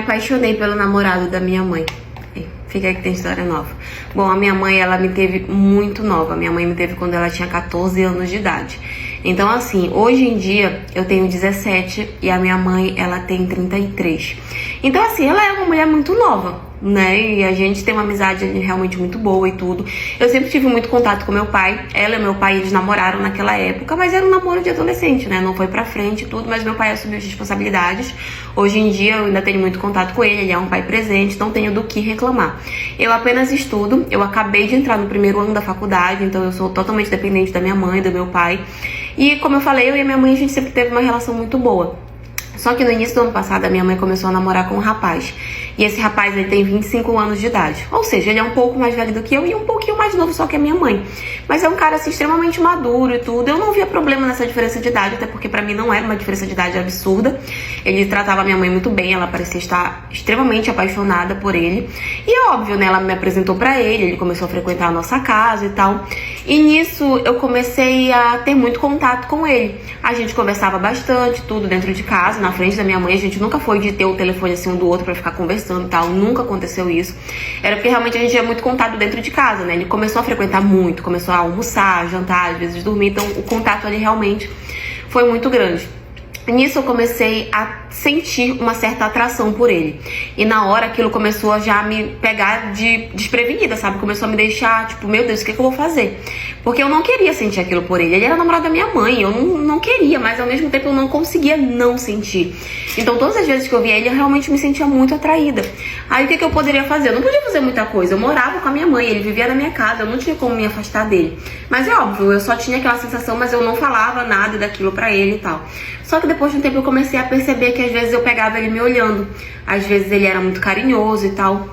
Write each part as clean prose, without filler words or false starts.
apaixonei pelo namorado da minha mãe. Fica aí que tem história nova. Bom, a minha mãe, ela me teve muito nova. Minha mãe me teve quando ela tinha 14 anos de idade. Então, assim, hoje em dia eu tenho 17 e a minha mãe, ela tem 33. Então, assim, ela é uma mulher muito nova, né? E a gente tem uma amizade realmente muito boa e tudo. Eu sempre tive muito contato com meu pai. Ela e meu pai, eles namoraram naquela época, mas era um namoro de adolescente, né? Não foi pra frente e tudo, mas meu pai assumiu as responsabilidades. Hoje em dia eu ainda tenho muito contato com ele é um pai presente, não tenho do que reclamar. Eu apenas estudo, eu acabei de entrar no primeiro ano da faculdade, então eu sou totalmente dependente da minha mãe, do meu pai. E como eu falei, eu e a minha mãe, a gente sempre teve uma relação muito boa. Só que no início do ano passado, a minha mãe começou a namorar com um rapaz. E esse rapaz, ele tem 25 anos de idade. Ou seja, ele é um pouco mais velho do que eu e um pouquinho mais novo só que a minha mãe. Mas é um cara, assim, extremamente maduro e tudo. Eu não via problema nessa diferença de idade, até porque pra mim não era uma diferença de idade absurda. Ele tratava a minha mãe muito bem, ela parecia estar extremamente apaixonada por ele. E é óbvio, né, ela me apresentou pra ele começou a frequentar a nossa casa e tal. E nisso eu comecei a ter muito contato com ele. A gente conversava bastante, tudo dentro de casa, na frente da minha mãe. A gente nunca foi de ter o telefone assim um do outro pra ficar conversando e tal, nunca aconteceu isso. Era porque realmente a gente tinha muito contato dentro de casa, né? Ele começou a frequentar muito, começou a almoçar, jantar, às vezes dormir, então o contato ali realmente foi muito grande. Nisso eu comecei a sentir uma certa atração por ele. E na hora aquilo começou a já me pegar de desprevenida, sabe? Começou a me deixar, tipo, meu Deus, o que eu vou fazer? Porque eu não queria sentir aquilo por ele. Ele era namorado da minha mãe, eu não queria, mas ao mesmo tempo eu não conseguia não sentir. Então todas as vezes que eu via ele, eu realmente me sentia muito atraída. Aí o que eu poderia fazer? Eu não podia fazer muita coisa. Eu morava com a minha mãe, ele vivia na minha casa, eu não tinha como me afastar dele. Mas é óbvio, eu só tinha aquela sensação, mas eu não falava nada daquilo pra ele e tal. Só que depois de um tempo eu comecei a perceber que às vezes eu pegava ele me olhando. Às vezes ele era muito carinhoso e tal.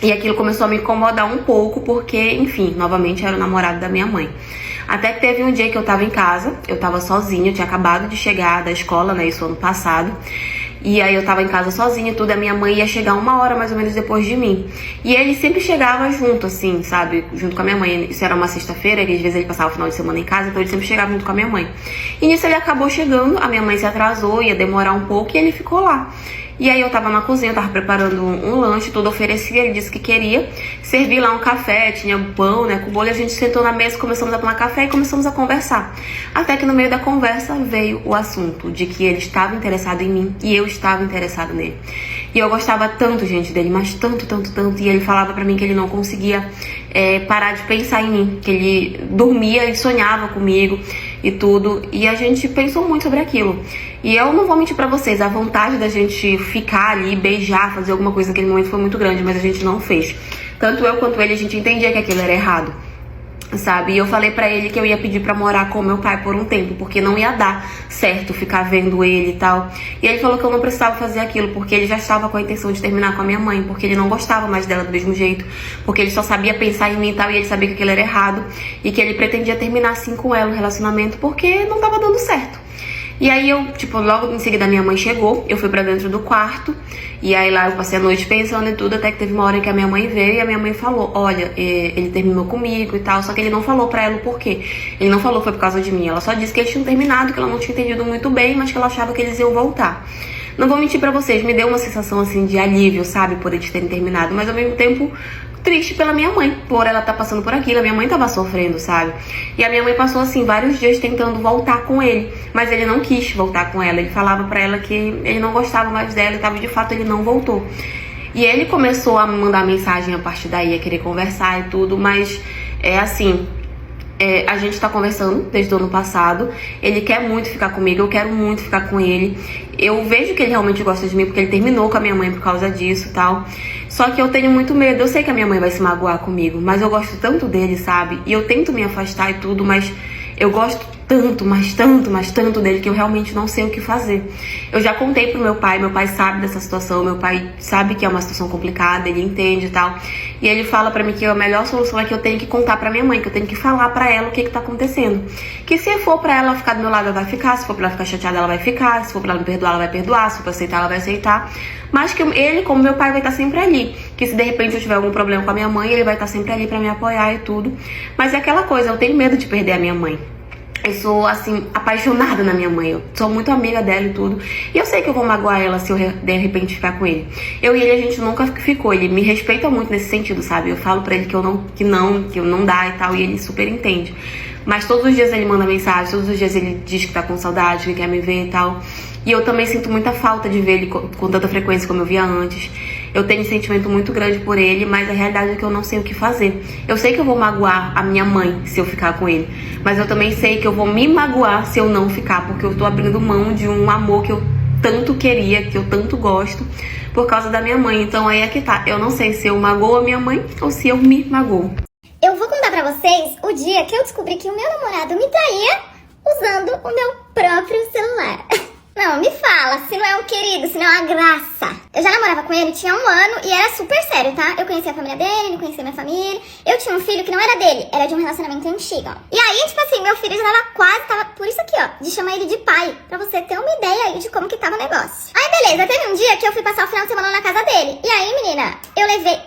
E aquilo começou a me incomodar um pouco, porque, enfim, novamente era o namorado da minha mãe. Até que teve um dia que eu tava em casa, eu tava sozinha, eu tinha acabado de chegar da escola, né, isso ano passado. E aí eu tava em casa sozinha e tudo, a minha mãe ia chegar 1 hora mais ou menos depois de mim. E ele sempre chegava junto, assim, sabe, junto com a minha mãe. Isso era uma sexta-feira, que às vezes ele passava o final de semana em casa, então ele sempre chegava junto com a minha mãe. E nisso ele acabou chegando, a minha mãe se atrasou, ia demorar um pouco e ele ficou lá. E aí eu tava na cozinha, eu tava preparando um lanche, tudo oferecia, ele disse que queria. Servi lá um café, tinha pão, né, com bolo, e a gente sentou na mesa, começamos a tomar café e começamos a conversar. Até que no meio da conversa veio o assunto de que ele estava interessado em mim e eu estava interessado nele. E eu gostava tanto, gente, dele, mas tanto, tanto, tanto. E ele falava pra mim que ele não conseguia parar de pensar em mim, que ele dormia e sonhava comigo e tudo. E a gente pensou muito sobre aquilo. E eu não vou mentir pra vocês, a vontade da gente ficar ali, beijar, fazer alguma coisa naquele momento foi muito grande, mas a gente não fez. Tanto eu quanto ele, a gente entendia que aquilo era errado, sabe? E eu falei pra ele que eu ia pedir pra morar com meu pai por um tempo, porque não ia dar certo ficar vendo ele e tal. E ele falou que eu não precisava fazer aquilo, porque ele já estava com a intenção de terminar com a minha mãe, porque ele não gostava mais dela do mesmo jeito, porque ele só sabia pensar em mim e tal, e ele sabia que aquilo era errado, e que ele pretendia terminar assim com ela o relacionamento, porque não tava dando certo. E aí eu, tipo, logo em seguida a minha mãe chegou, eu fui pra dentro do quarto, e aí lá eu passei a noite pensando e tudo, até que teve uma hora que a minha mãe veio e a minha mãe falou, olha, ele terminou comigo e tal, só que ele não falou pra ela o porquê. Ele não falou foi por causa de mim, ela só disse que eles tinham terminado, que ela não tinha entendido muito bem, mas que ela achava que eles iam voltar. Não vou mentir pra vocês, me deu uma sensação assim de alívio, sabe, por eles terem terminado, mas ao mesmo tempo triste pela minha mãe, por ela estar passando por aquilo. A minha mãe tava sofrendo, sabe? E a minha mãe passou, assim, vários dias tentando voltar com ele, mas ele não quis voltar com ela. Ele falava pra ela que ele não gostava mais dela e tava, de fato, ele não voltou. E ele começou a me mandar mensagem a partir daí, a querer conversar e tudo, mas a gente tá conversando desde o ano passado. Ele quer muito ficar comigo, eu quero muito ficar com ele. Eu vejo que ele realmente gosta de mim, porque ele terminou com a minha mãe por causa disso e tal. Só que eu tenho muito medo, eu sei que a minha mãe vai se magoar comigo, mas eu gosto tanto dele, sabe? E eu tento me afastar e tudo, mas eu gosto tanto, mas tanto, mas tanto dele que eu realmente não sei o que fazer. Eu já contei pro meu pai sabe dessa situação, meu pai sabe que é uma situação complicada, ele entende e tal. E ele fala pra mim que a melhor solução é que eu tenho que contar pra minha mãe, que eu tenho que falar pra ela o que tá acontecendo. Que se for pra ela ficar do meu lado, ela vai ficar, se for pra ela ficar chateada, ela vai ficar, se for pra ela me perdoar, ela vai perdoar, se for pra aceitar, ela vai aceitar. Mas que ele, como meu pai, vai estar sempre ali. Que se de repente eu tiver algum problema com a minha mãe, ele vai estar sempre ali pra me apoiar e tudo. Mas é aquela coisa, eu tenho medo de perder a minha mãe. Eu sou, assim, apaixonada na minha mãe. Eu sou muito amiga dela e tudo. E eu sei que eu vou magoar ela se eu de repente ficar com ele. Eu e ele, a gente nunca ficou. Ele me respeita muito nesse sentido, sabe? Eu falo pra ele que não dá e tal. E ele super entende. Mas todos os dias ele manda mensagem. Todos os dias ele diz que tá com saudade, que quer me ver e tal. E eu também sinto muita falta de ver ele com tanta frequência como eu via antes. Eu tenho um sentimento muito grande por ele, mas a realidade é que eu não sei o que fazer. Eu sei que eu vou magoar a minha mãe se eu ficar com ele, mas eu também sei que eu vou me magoar se eu não ficar, porque eu tô abrindo mão de um amor que eu tanto queria, que eu tanto gosto, por causa da minha mãe. Então aí é que tá. Eu não sei se eu magoo a minha mãe ou se eu me magoo. Eu vou contar pra vocês o dia que eu descobri que o meu namorado me traía usando o meu próprio celular. Não, me fala, se não é um querido, se não é uma graça. Eu já namorava com ele, tinha 1 ano e era super sério, tá? Eu conhecia a família dele, ele conhecia a minha família. Eu tinha um filho que não era dele, era de um relacionamento antigo. E aí, tipo assim, meu filho já tava por isso aqui, ó, de chamar ele de pai, pra você ter uma ideia aí de como que tava o negócio. Aí, beleza, teve um dia que eu fui passar o final de semana na casa dele. E aí, menina, eu levei...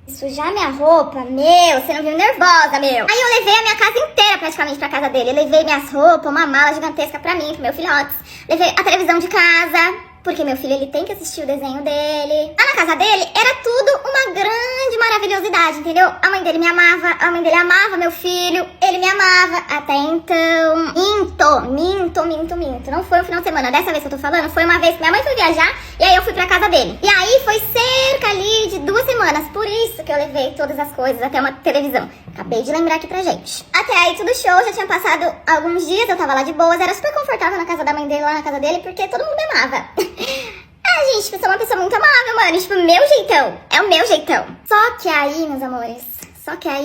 Sujar minha roupa? Meu, você não viu nervosa, meu. Aí eu levei a minha casa inteira praticamente pra casa dele. Eu levei minhas roupas, uma mala gigantesca pra mim, pro meu filhotes. Levei a televisão de casa, porque meu filho, ele tem que assistir o desenho dele. Lá na casa dele, era tudo uma grande maravilhosidade, entendeu? A mãe dele me amava, a mãe dele amava meu filho, ele me amava. Até então... Minto. Não foi um final de semana, dessa vez que eu tô falando, foi uma vez que minha mãe foi viajar, e aí eu fui pra casa dele. E aí foi cerca ali de 2 semanas, por isso que eu levei todas as coisas, até uma televisão. Acabei de lembrar aqui pra gente. Até aí tudo show, já tinha passado alguns dias, eu tava lá de boas, era super confortável na casa da mãe dele, lá na casa dele, porque todo mundo me amava. Ah, gente, eu sou uma pessoa muito amável, mano, tipo, meu jeitão, é o meu jeitão. Só que aí, meus amores,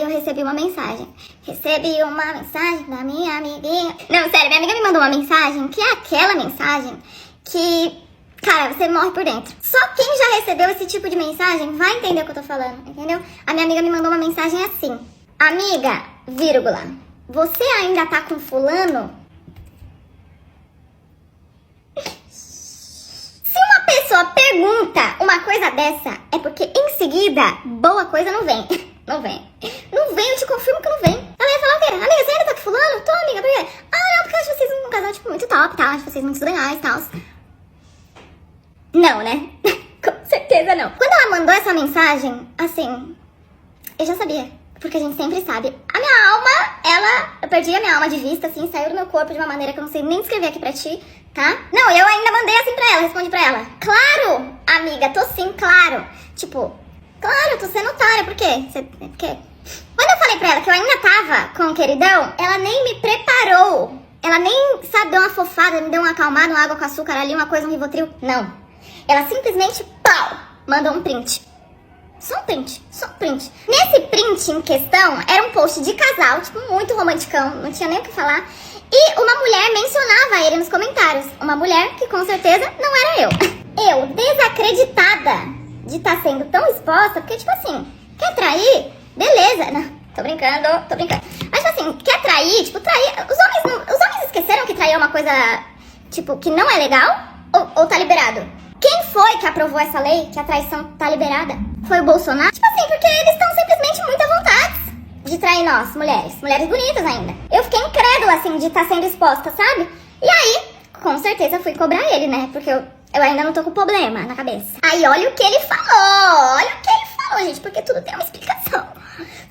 eu recebi uma mensagem. Recebi uma mensagem da minha amiguinha. Não, sério, minha amiga me mandou uma mensagem, que é aquela mensagem que... Cara, você morre por dentro. Só quem já recebeu esse tipo de mensagem vai entender o que eu tô falando, entendeu? A minha amiga me mandou uma mensagem assim. Amiga, vírgula, você ainda tá com fulano? Se uma pessoa pergunta uma coisa dessa, é porque em seguida, boa coisa não vem. Não vem, eu te confirmo que não vem. Ela ia falar o quê? Amiga, você ainda tá com fulano? Tô, amiga, por quê? Ah, não, porque eu acho vocês um casal, tipo, muito top, tá? Acho vocês muito legais e tal. Não, né? Com certeza não. Quando ela mandou essa mensagem, assim, eu já sabia. Porque a gente sempre sabe. A minha alma, eu perdi a minha alma de vista, assim, saiu do meu corpo de uma maneira que eu não sei nem descrever aqui pra ti, tá? Não, eu ainda mandei assim pra ela, respondi pra ela. Claro, amiga, tô sim, claro. Tipo, claro, tô sendo otária, por quê? Por quê? Quando eu falei pra ela que eu ainda tava com o queridão, ela nem me preparou. Ela nem, sabe, deu uma fofada, me deu uma acalmada, uma água com açúcar ali, uma coisa, um Rivotril. Não. Ela simplesmente, pau, mandou um print. Só um print. Nesse print em questão, era um post de casal, tipo, muito romanticão, não tinha nem o que falar. E uma mulher mencionava ele nos comentários. Uma mulher que com certeza não era eu. Eu, desacreditada de estar sendo tão exposta, porque, tipo assim, quer trair? Beleza. Não, tô brincando. Mas, tipo assim, quer trair? Tipo, trair... Os homens esqueceram que trair é uma coisa, tipo, que não é legal? Ou tá liberado? Quem foi que aprovou essa lei, que a traição tá liberada? Foi o Bolsonaro? Tipo assim, porque eles estão simplesmente muito à vontade de trair nós, mulheres bonitas ainda. Eu fiquei incrédula, assim, de estar sendo exposta, sabe? E aí, com certeza fui cobrar ele, né? Porque eu ainda não tô com problema na cabeça. Aí, olha o que ele falou, gente, porque tudo tem uma explicação.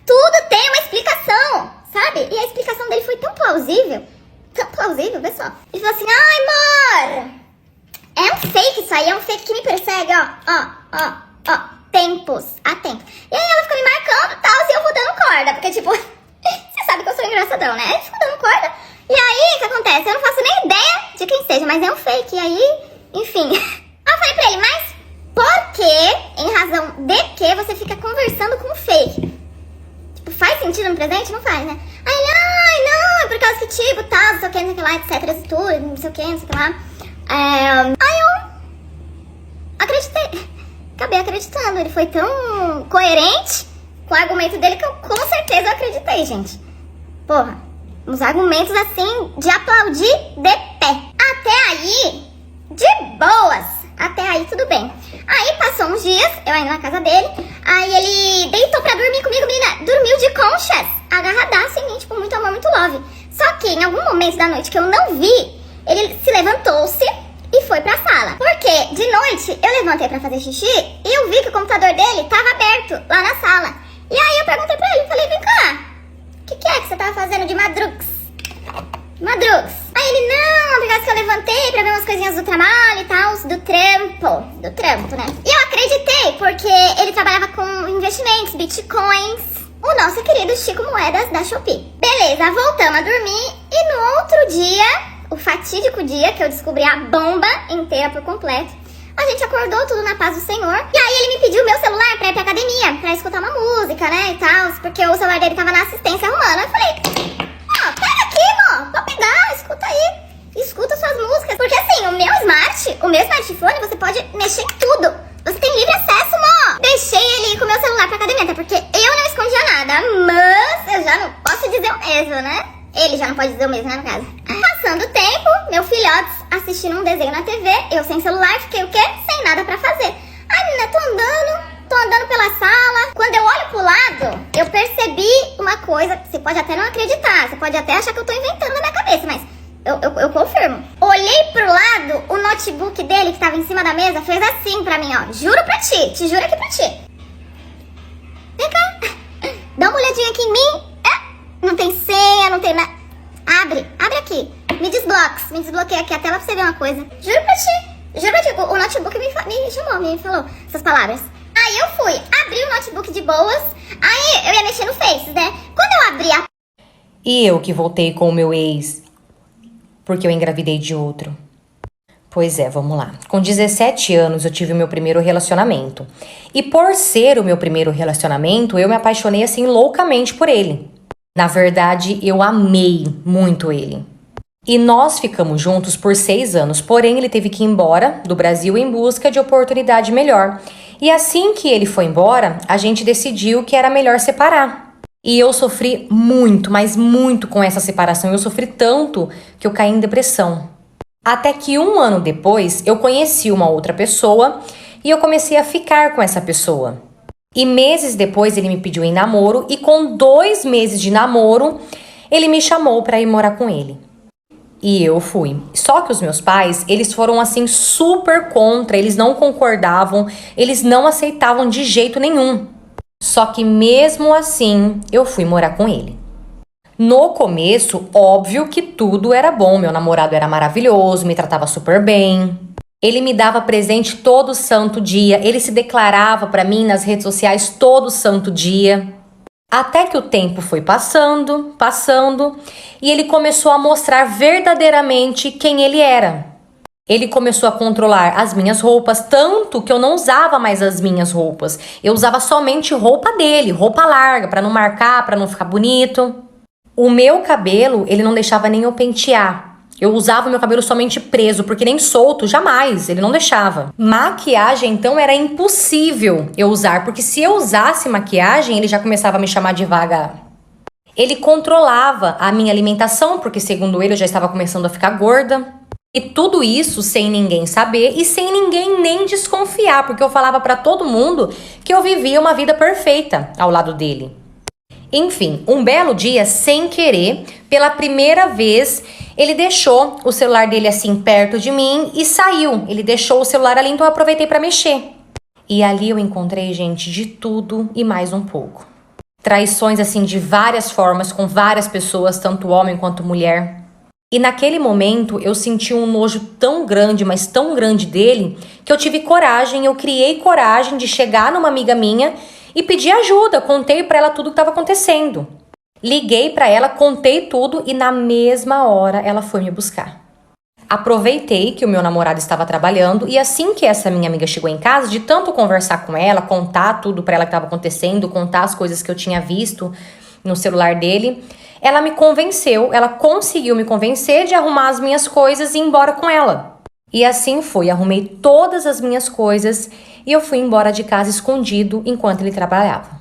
Tudo tem uma explicação, sabe? E a explicação dele foi tão plausível, pessoal. Ele falou assim, ai, amor... É um fake isso aí, é um fake que me persegue, ó, tempos, há tempo. E aí ela ficou me marcando e tal, e eu vou dando corda, porque tipo, você sabe que eu sou engraçadão, né? Aí eu fico dando corda, e aí o que acontece? Eu não faço nem ideia de quem seja, mas é um fake, e aí, enfim. Aí eu falei pra ele, mas por que, em razão de que você fica conversando com um fake? Tipo, faz sentido no presente? Não faz, né? Aí ele, ai, não, é por causa que tipo, tal, não sei o que, não sei o que lá, etc, e tudo, não sei o que lá. Aí eu acreditei, acabei acreditando, ele foi tão coerente com o argumento dele que eu com certeza acreditei, gente. Porra, uns argumentos assim de aplaudir de pé. Até aí, de boas, até aí tudo bem. Aí passou uns dias, eu ainda na casa dele, aí ele deitou pra dormir comigo, menina, dormiu de conchas, agarradaço em mim, tipo, muito amor, muito love. Só que em algum momento da noite que eu não vi, ele se levantou-se e foi pra sala. Porque de noite eu levantei pra fazer xixi e eu vi que o computador dele tava aberto lá na sala. E aí eu perguntei pra ele, falei, vem cá, o que é que você tava fazendo de madrugs? Aí ele, não, por causa que eu levantei pra ver umas coisinhas do trabalho e tal, do trampo, né? E eu acreditei, porque ele trabalhava com investimentos, bitcoins, o nosso querido Chico Moedas da Shopee. Beleza, voltamos a dormir e no outro dia, o fatídico dia que eu descobri a bomba inteira por completo, a gente acordou tudo na paz do Senhor. E aí ele me pediu meu celular pra ir pra academia, pra escutar uma música, né, e tal, porque o celular dele tava na assistência romana. Eu falei, pega aqui, pode pegar, escuta aí. Escuta suas músicas. Porque assim, o meu smartphone, você pode mexer em tudo. Você tem livre acesso, Deixei ele ir com o meu celular pra academia, até porque eu não escondia nada. Mas eu já não posso dizer o mesmo, né? Ele já não pode dizer o mesmo, né, no caso. Passando o tempo, meu filhote assistindo um desenho na TV, eu sem celular, fiquei o quê? Sem nada pra fazer. Ai, menina, tô andando pela sala. Quando eu olho pro lado, eu percebi uma coisa, você pode até não acreditar, você pode até achar que eu tô inventando na minha cabeça, mas eu confirmo. Olhei pro lado, o notebook dele que tava em cima da mesa fez assim pra mim, ó. Juro pra ti, te juro aqui pra ti. Vem cá, dá uma olhadinha aqui em mim. Não tem senha, não tem nada. Abre aqui. Me desbloqueia aqui a tela pra você ver uma coisa. Juro pra ti, o notebook me chamou, me falou essas palavras. Aí eu fui, abri o notebook de boas, aí eu ia mexer no Face, né? Quando eu abri a... E eu que voltei com o meu ex, porque eu engravidei de outro. Pois é, vamos lá. Com 17 anos eu tive o meu primeiro relacionamento. E por ser o meu primeiro relacionamento, eu me apaixonei assim loucamente por ele. Na verdade, eu amei muito ele. E nós ficamos juntos por 6 anos, porém ele teve que ir embora do Brasil em busca de oportunidade melhor. E assim que ele foi embora, a gente decidiu que era melhor separar. E eu sofri muito, mas muito com essa separação. Eu sofri tanto que eu caí em depressão. Até que 1 ano depois, eu conheci uma outra pessoa e eu comecei a ficar com essa pessoa. E meses depois ele me pediu em namoro e com 2 meses de namoro, ele me chamou para ir morar com ele. E eu fui. Só que os meus pais, eles foram assim super contra, eles não concordavam, eles não aceitavam de jeito nenhum. Só que mesmo assim, eu fui morar com ele. No começo, óbvio que tudo era bom, meu namorado era maravilhoso, me tratava super bem. Ele me dava presente todo santo dia, ele se declarava pra mim nas redes sociais todo santo dia. Até que o tempo foi passando, e ele começou a mostrar verdadeiramente quem ele era. Ele começou a controlar as minhas roupas, tanto que eu não usava mais as minhas roupas. Eu usava somente roupa dele, roupa larga, pra não marcar, pra não ficar bonito. O meu cabelo, ele não deixava nem eu pentear. Eu usava o meu cabelo somente preso, porque nem solto, jamais, ele não deixava. Maquiagem, então, era impossível eu usar, porque se eu usasse maquiagem, ele já começava a me chamar de vaga. Ele controlava a minha alimentação, porque segundo ele eu já estava começando a ficar gorda. E tudo isso sem ninguém saber e sem ninguém nem desconfiar, porque eu falava pra todo mundo que eu vivia uma vida perfeita ao lado dele. Enfim, um belo dia, sem querer, pela primeira vez, ele deixou o celular dele assim perto de mim e saiu. Ele deixou o celular ali, então eu aproveitei para mexer. E ali eu encontrei, gente, de tudo e mais um pouco. Traições assim de várias formas, com várias pessoas, tanto homem quanto mulher. E naquele momento eu senti um nojo tão grande, mas tão grande dele, que eu tive coragem, eu criei coragem de chegar numa amiga minha e pedi ajuda, contei pra ela tudo o que estava acontecendo. Liguei pra ela, contei tudo e na mesma hora ela foi me buscar. Aproveitei que o meu namorado estava trabalhando e assim que essa minha amiga chegou em casa, de tanto conversar com ela, contar tudo pra ela que estava acontecendo, contar as coisas que eu tinha visto no celular dele, ela me convenceu, ela conseguiu me convencer de arrumar as minhas coisas e ir embora com ela. E assim foi, arrumei todas as minhas coisas e eu fui embora de casa escondido enquanto ele trabalhava.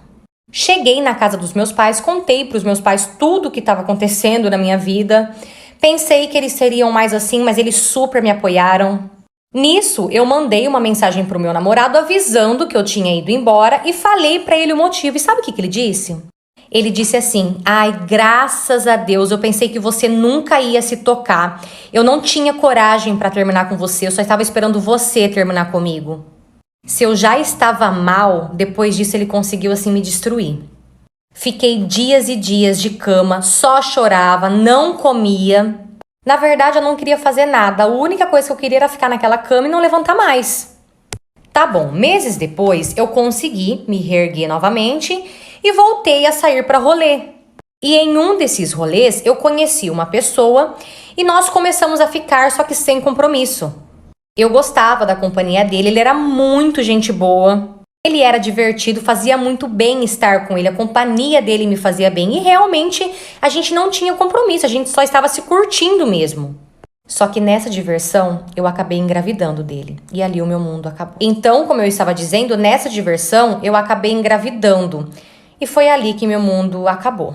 Cheguei na casa dos meus pais, contei para os meus pais tudo o que estava acontecendo na minha vida. Pensei que eles seriam mais assim, mas eles super me apoiaram. Nisso, eu mandei uma mensagem pro meu namorado avisando que eu tinha ido embora e falei para ele o motivo. E sabe o que ele disse? Ele disse assim: ai, graças a Deus, eu pensei que você nunca ia se tocar. Eu não tinha coragem pra terminar com você, eu só estava esperando você terminar comigo. Se eu já estava mal, depois disso ele conseguiu assim me destruir. Fiquei dias e dias de cama, só chorava, não comia. Na verdade, eu não queria fazer nada, a única coisa que eu queria era ficar naquela cama e não levantar mais. Tá bom, meses depois eu consegui me reerguer novamente e voltei a sair para rolê. E em um desses rolês eu conheci uma pessoa e nós começamos a ficar, só que sem compromisso. Eu gostava da companhia dele, ele era muito gente boa, ele era divertido, fazia muito bem estar com ele, a companhia dele me fazia bem e realmente a gente não tinha compromisso, a gente só estava se curtindo mesmo. Só que nessa diversão eu acabei engravidando dele e ali o meu mundo acabou. Então, como eu estava dizendo, nessa diversão eu acabei engravidando. E foi ali que meu mundo acabou.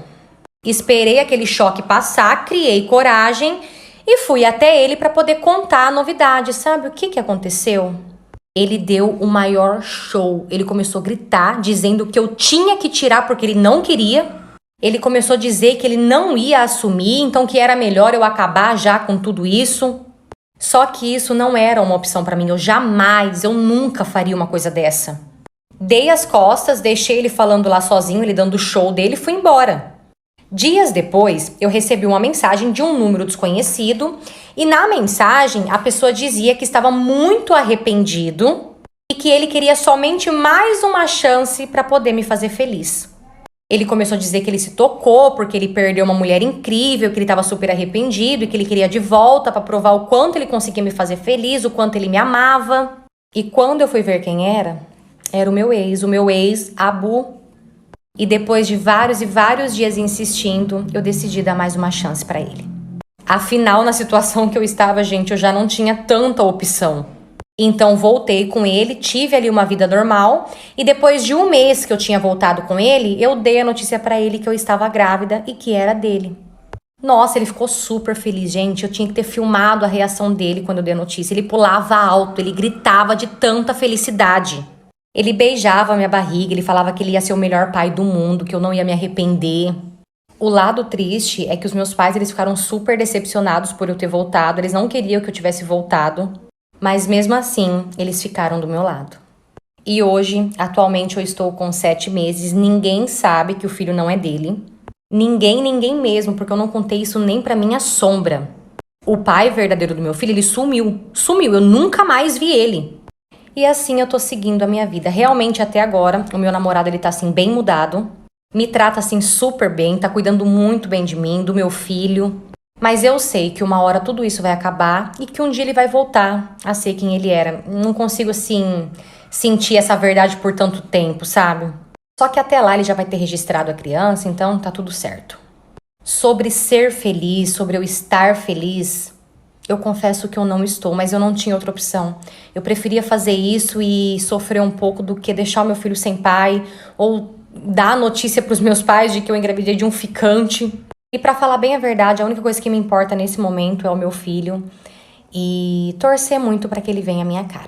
Esperei aquele choque passar, criei coragem e fui até ele para poder contar a novidade. Sabe o que aconteceu? Ele deu o maior show. Ele começou a gritar, dizendo que eu tinha que tirar porque ele não queria. Ele começou a dizer que ele não ia assumir, então que era melhor eu acabar já com tudo isso. Só que isso não era uma opção para mim. Eu nunca faria uma coisa dessa. Dei as costas, deixei ele falando lá sozinho, ele dando o show dele e fui embora. Dias depois, eu recebi uma mensagem de um número desconhecido e na mensagem a pessoa dizia que estava muito arrependido e que ele queria somente mais uma chance para poder me fazer feliz. Ele começou a dizer que ele se tocou porque ele perdeu uma mulher incrível, que ele estava super arrependido e que ele queria de volta para provar o quanto ele conseguia me fazer feliz, o quanto ele me amava. E quando eu fui ver quem era o meu ex, Abu. E depois de vários e vários dias insistindo, eu decidi dar mais uma chance pra ele. Afinal, na situação que eu estava, gente, eu já não tinha tanta opção. Então voltei com ele, tive ali uma vida normal. E depois de um mês que eu tinha voltado com ele, eu dei a notícia pra ele que eu estava grávida e que era dele. Nossa, ele ficou super feliz, gente. Eu tinha que ter filmado a reação dele quando eu dei a notícia. Ele pulava alto, ele gritava de tanta felicidade. Ele beijava a minha barriga, ele falava que ele ia ser o melhor pai do mundo, que eu não ia me arrepender. O lado triste é que os meus pais eles ficaram super decepcionados por eu ter voltado, eles não queriam que eu tivesse voltado, mas mesmo assim, eles ficaram do meu lado. E hoje, atualmente eu estou com 7 meses, ninguém sabe que o filho não é dele. Ninguém mesmo, porque eu não contei isso nem pra minha sombra. O pai verdadeiro do meu filho, ele sumiu, eu nunca mais vi ele. E assim eu tô seguindo a minha vida. Realmente até agora, o meu namorado ele tá assim bem mudado. Me trata assim super bem, tá cuidando muito bem de mim, do meu filho. Mas eu sei que uma hora tudo isso vai acabar e que um dia ele vai voltar a ser quem ele era. Não consigo assim sentir essa verdade por tanto tempo, sabe? Só que até lá ele já vai ter registrado a criança, então tá tudo certo. Sobre ser feliz, sobre eu estar feliz, eu confesso que eu não estou, mas eu não tinha outra opção. Eu preferia fazer isso e sofrer um pouco do que deixar o meu filho sem pai ou dar a notícia para os meus pais de que eu engravidei de um ficante. E para falar bem a verdade, a única coisa que me importa nesse momento é o meu filho e torcer muito para que ele venha à minha cara.